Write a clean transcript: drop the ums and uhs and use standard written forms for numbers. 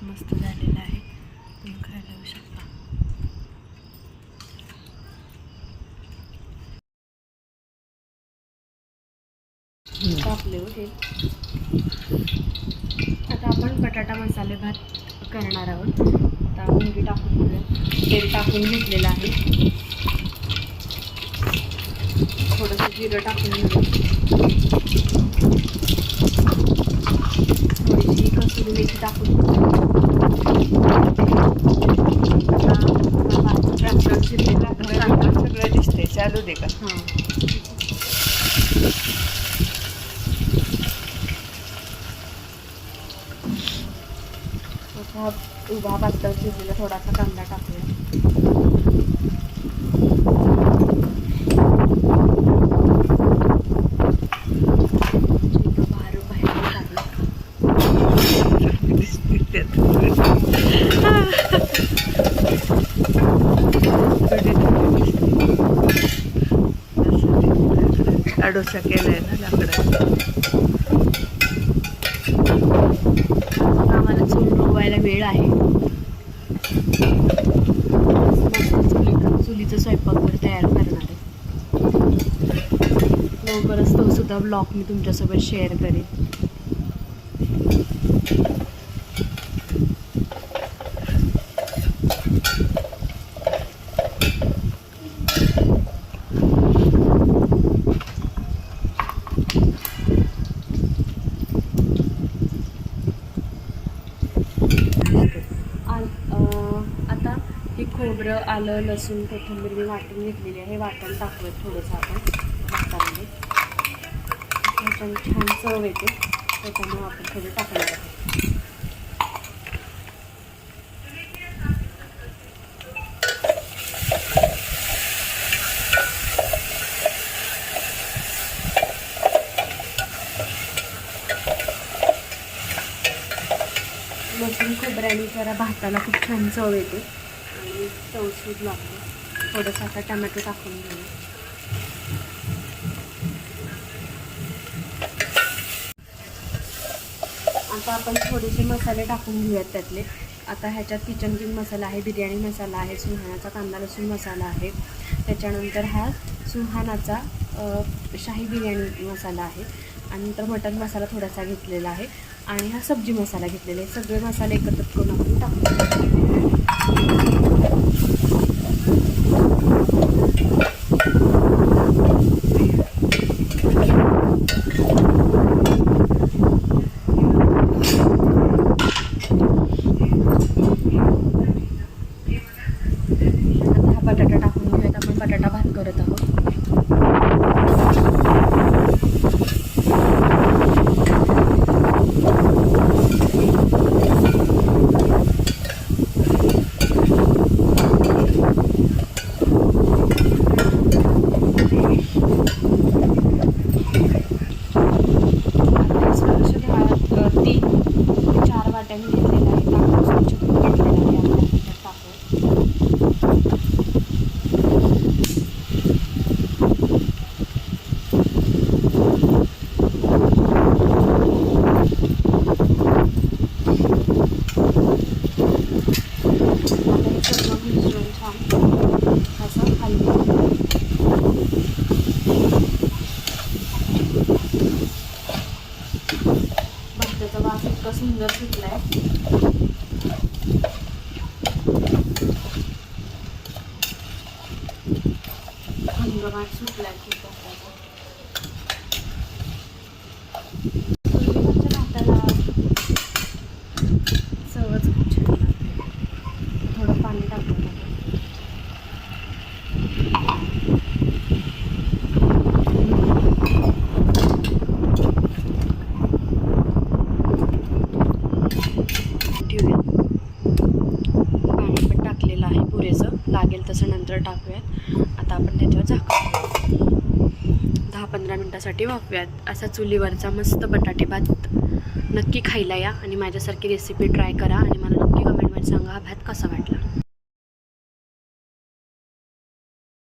मस्त झालेला आहे, तुम्ही खायला येऊ शकता. कापले होते. आता आपण बटाटा मसाले भात करणार आहोत. आता मुंगी टाकून घेऊया. तेल टाकून घेतलेलं आहे. थोडंसं जिरं टाकून घेऊया. थोडीशी कसुरी मेथी टाकून सगळं दिसतंय. चालू दे का? हां, उभा पातळ शिजलेला थोडासा कांदा टाकूया. बाहेर डोसा केलाय ना लाकडाचा. आम्हाला चूल रोवायला वेळ आहे. चुलीचं स्वयंपाकघर तयार करणार आहे. लवकरच तो सुद्धा ब्लॉग मी तुमच्यासोबत शेअर करेन. आता हे खोबरं, आलं, लसूण, कोथिंबीर मी वाटून घेतलेली आहे. हे वाटण टाकूयात थोडंसं आपण भातामध्ये. त्याच्याने छान चव येते, त्याच्यामुळे आपण थोडं टाकणार आहे. लसूण खोबऱ्याने जरा भाताला खूप छान चव येते आणि चवसूद लागते. थोडंसं आता टमॅटो टाकून घेऊ. आता आपण थोडेसे मसाले टाकून घेऊयात त्यातले. आता ह्याच्यात किचन किंग मसाला आहे, बिर्याणी मसाला आहे, सुहानाचा कांदा लसूण मसाला आहे. त्याच्यानंतर हा सुहानाचा शाही बिर्याणी मसाला आहे. आणि नंतर मटन मसाला थोडासा घेतलेला आहे आणि हा सब्जी मसाला घेतलेला आहे. सगळे मसाले एकत्रित करून आपण टाकू. आता हा बटाटा टाकून घेऊयात. आपण बटाटा भात करत आहोत. घेतलेला आहे. तांदूळ स्वच्छ धुवून घेतलेला आहे. सर्व मिश्रण छान असं हलवून भाताचा वास इतका सुंदर सुटला आहे. घमघमाट सुटला आहे खूप भाताचा. चुलीवरच्या भाताला चवच खूप छान लागते. थोडं पाणी टाकून ठेवूया. पाणी पण टाकलेलं आहे पुरेसं, लागेल तसं नंतर टाकूयात. आता आपण त्याच्यावर झाकूया. 10-15 मिनटासाठी वाफूयात. असा चुलीवरचा मस्त बटाटे भात नक्की खायला या आणि माझ्यासारखी रेसिपी ट्राय करा आणि मला नक्की कमेंटमध्ये सांगा हा भात कसा वाटला.